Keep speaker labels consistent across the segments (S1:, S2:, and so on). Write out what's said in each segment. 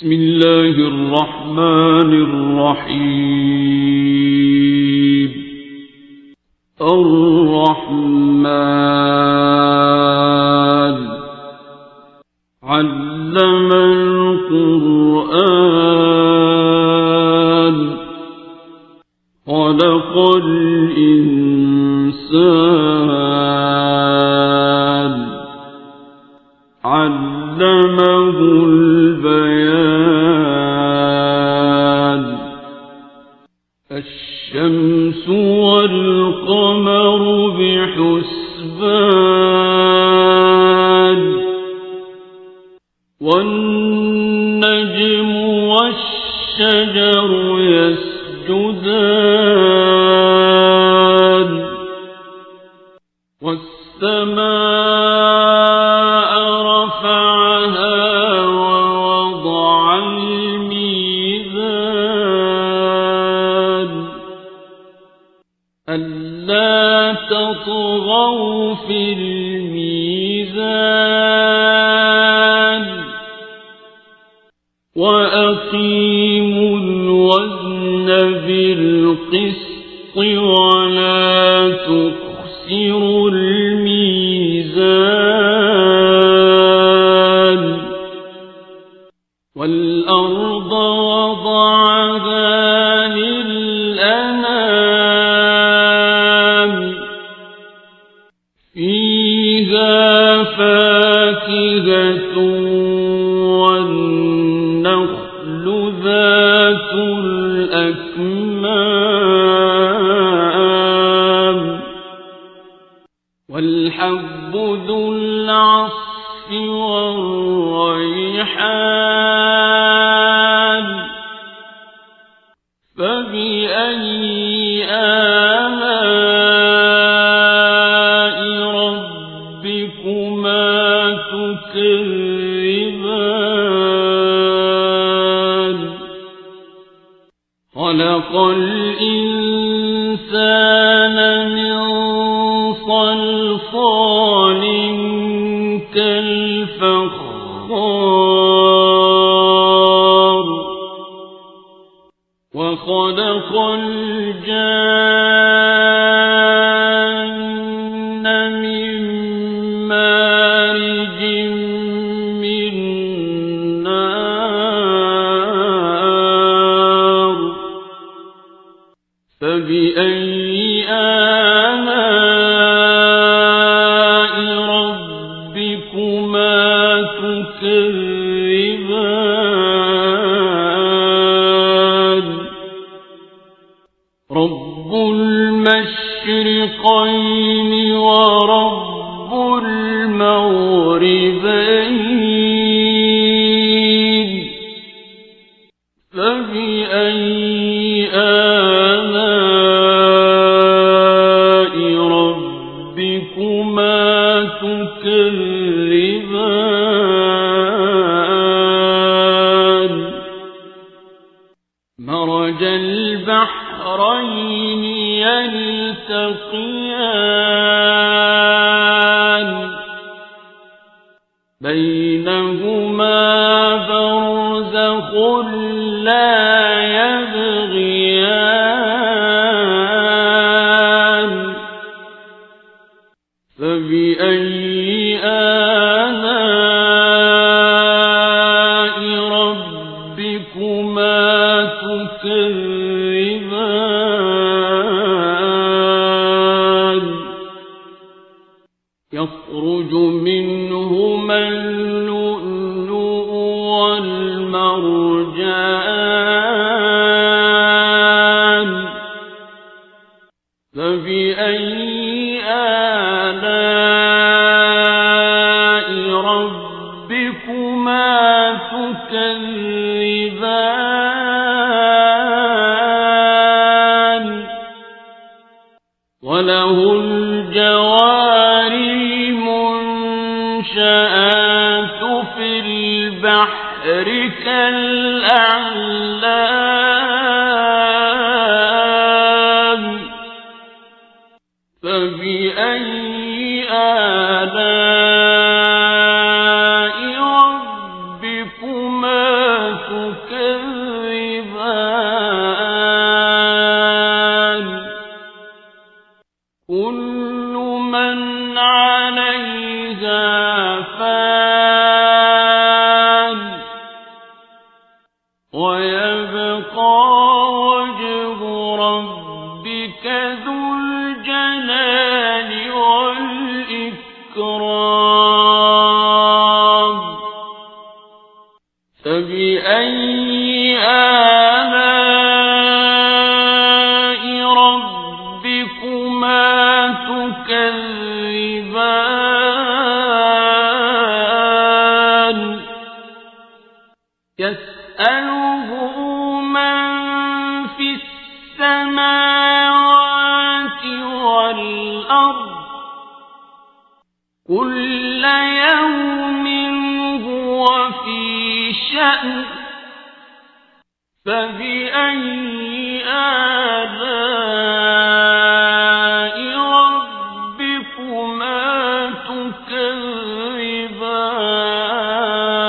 S1: بسم الله الرحمن الرحيم. الرحمن علم القرآن خلق الإنسان علمه البيان. الشمس والقمر بحسبان والنجم والشجر يسجدان والسماء رفعها ووضع الميزان ألا تطغوا في الميزان وأقيموا الوزن بالقسط ولا تخسروا الميزان. والأرض وضعها للأنام فيها فاكهة والنخل ذات الأكمام والحب ذو العصف والريحان فبأي آلاء ربكما تكذبان. خلق الإنسان من صلصال كالفخار وخلق الجان من مارج من نار فبأي آلاء ربكما تكذبان. رب المشرقين ورب المغربين فبأي آلاء ربكما تكذبان. مرج البحرين يلتقيان بينهما برزخ لا يبغيان فبأي آلاء ربكما تكذبان. يخرج منهما اللؤلؤ والمرجان فبأي آلاء ربكما تكذبان. وله الجوار المنشآت في البحر كالأعلام فبأي آلاء ربكما تكذبان. ويبقى وجه ربك ذو الجلال والإكرام فبأي آلاء ربكما تكذبان يسأله من في السماوات والأرض كل يوم هو في شأن فبأي آلاء ربكما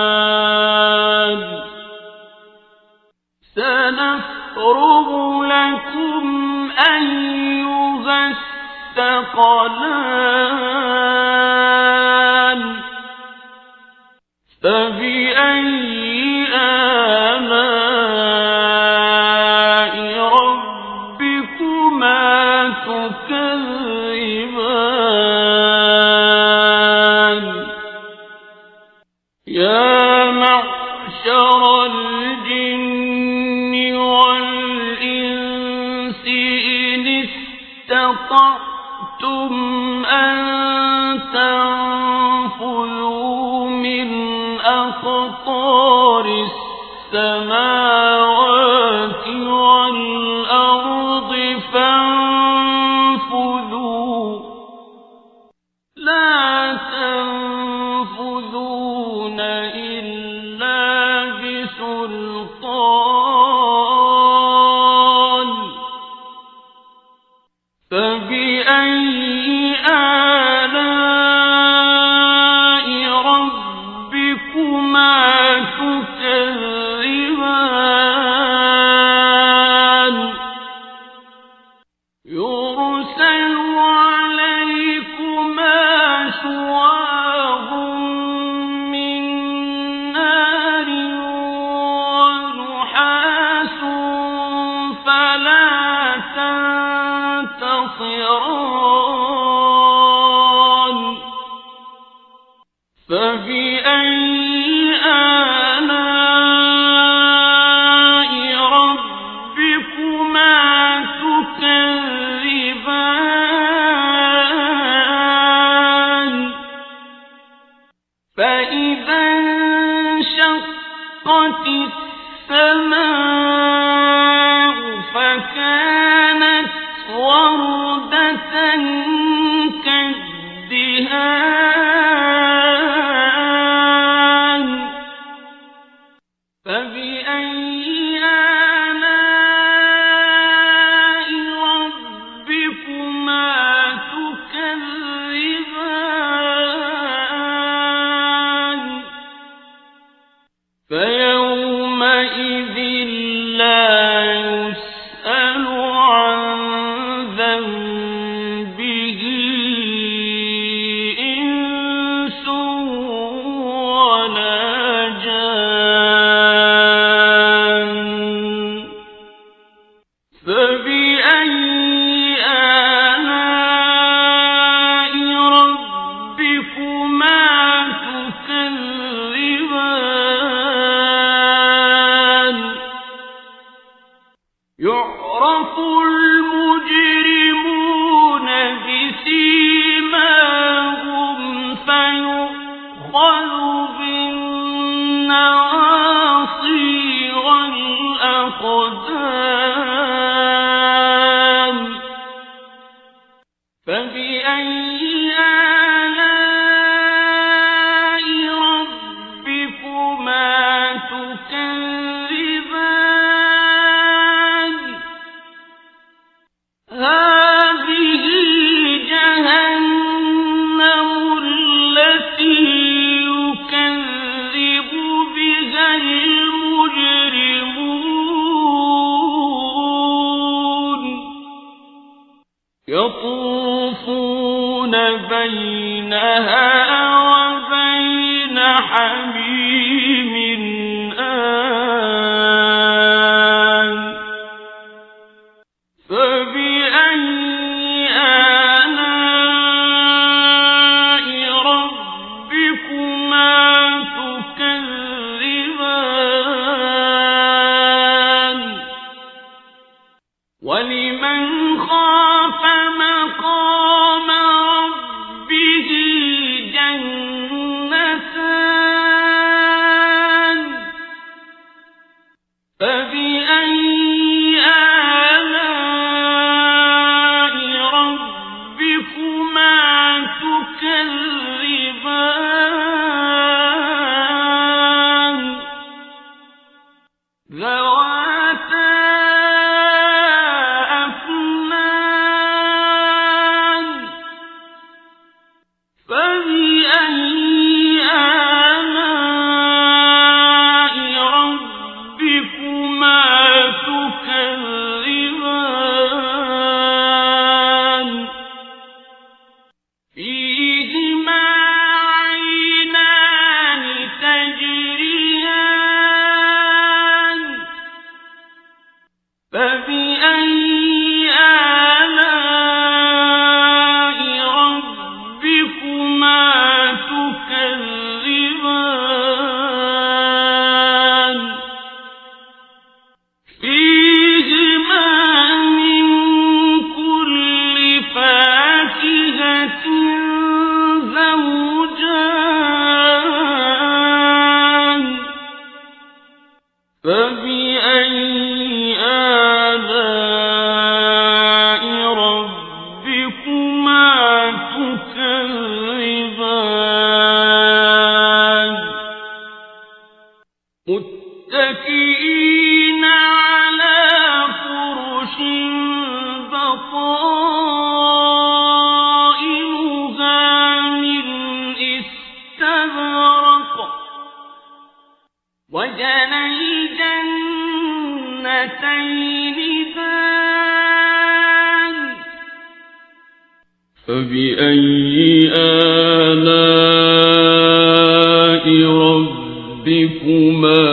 S1: تكذبان سنفرغ لكم أيها الثقلان فبأي آلاء ربكما تكذبان يا معشر الجن والإنس إن استطعتم أن تنفذوا من أقطار السماوات والأرض فانفذوا لا تنفذون إلا بسلطان فبأي آلاء ربكما تكذبان يرسل عليكما شواظ من نار ونحاس فلا تنتصران فبأي آلاء ربكما تكذبان فإذا انشقت السماء فكانت وردة كالدهان فبأي آلاء ربكما تكذبان فيومئذ لا يسأل عن ذنبه إنس ولا جان فبأي آلاء ربكما تكذبان يعرف المجرمون بسيماهم فيؤخذ بالنواصي والأقدام فبأي آلاء ربكما تكذبان هذه جهنم التي يكذب بها المجرمون يطوفون بينها وبين حميم آن ولمن خاف مقام ربه جنتان فبأي آلاء ربكما تكذبان ذواتا أفنان فبأي آلاء ربكما تكذبان فيهما عينان تجريان فبأي آلاء ربكما تكذبان فيهما من كل فاكهة زوجان فبأي آلاء ربكما تكذبان متكئين على فرش بطائنها من استبرق وجنى الجنتين دان فبأي آلاء ربكما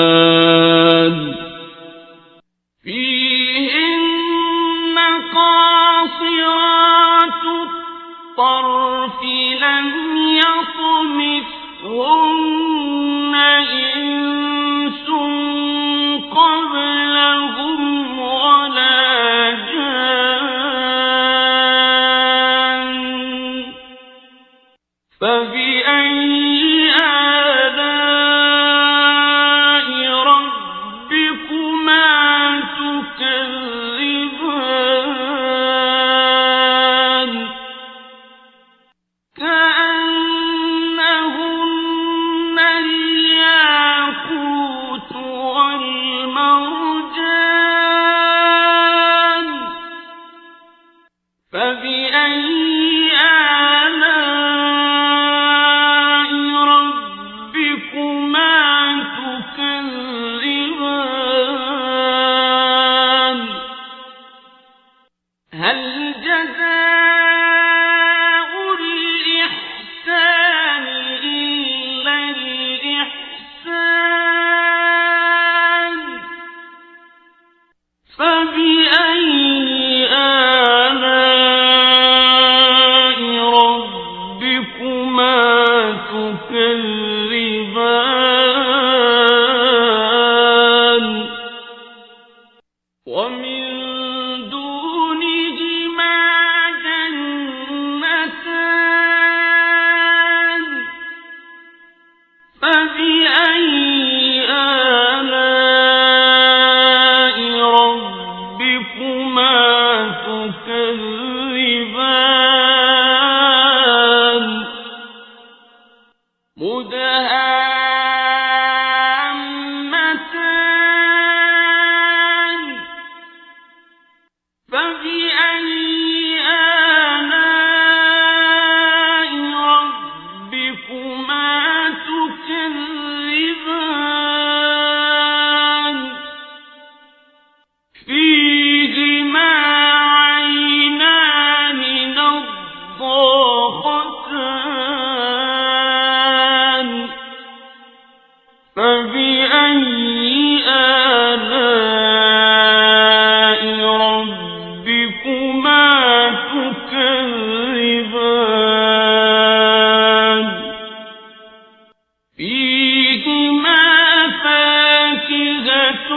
S1: تكذبان فيهن قاصرات الطرف لم يطمثهن إنس قبلهم ولا جان فبأي آلاء ربكما تكذبان كأنهن الياقوت والمرجان فبأي آلاء ربكما تكذبان هل جزاء الإحسان إلا الإحسان فبأي آلاء ربكما تكذبان ومن دونهما جنتان فبأي آلاء ربكما تكذبان مدهامتان فبأي آلاء ربكما تكذبان فيهما عينان نضاختان فبأي آلاء ربكما تكذبان فيهما فاكهة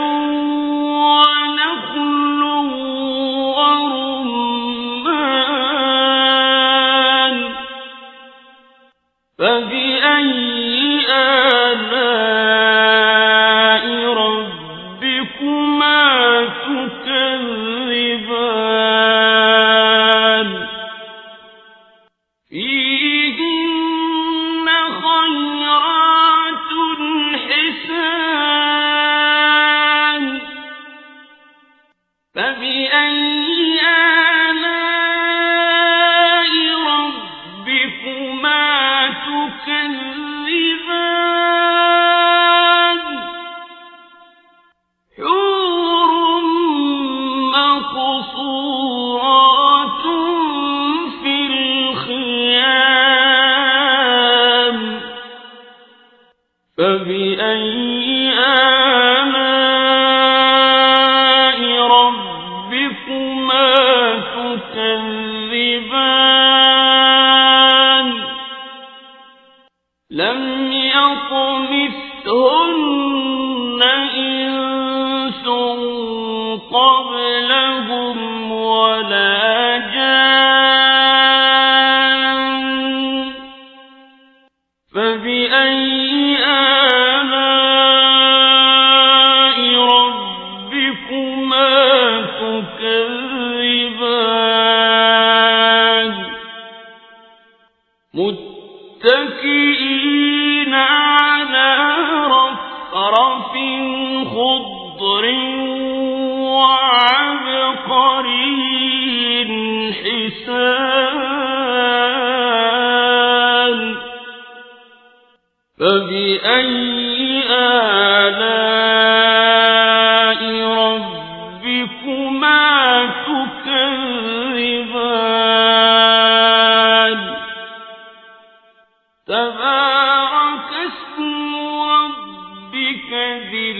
S1: فبأي آلاء ربكما تكذبان لم يطمثهن إنس قبلهم ولا جان فبأي آلاء ربكما تكذبان متكئين على رفرف خضر وعبقري حسان فبأي آلاء ربكما تكذبان تبارك اسم ربك ذي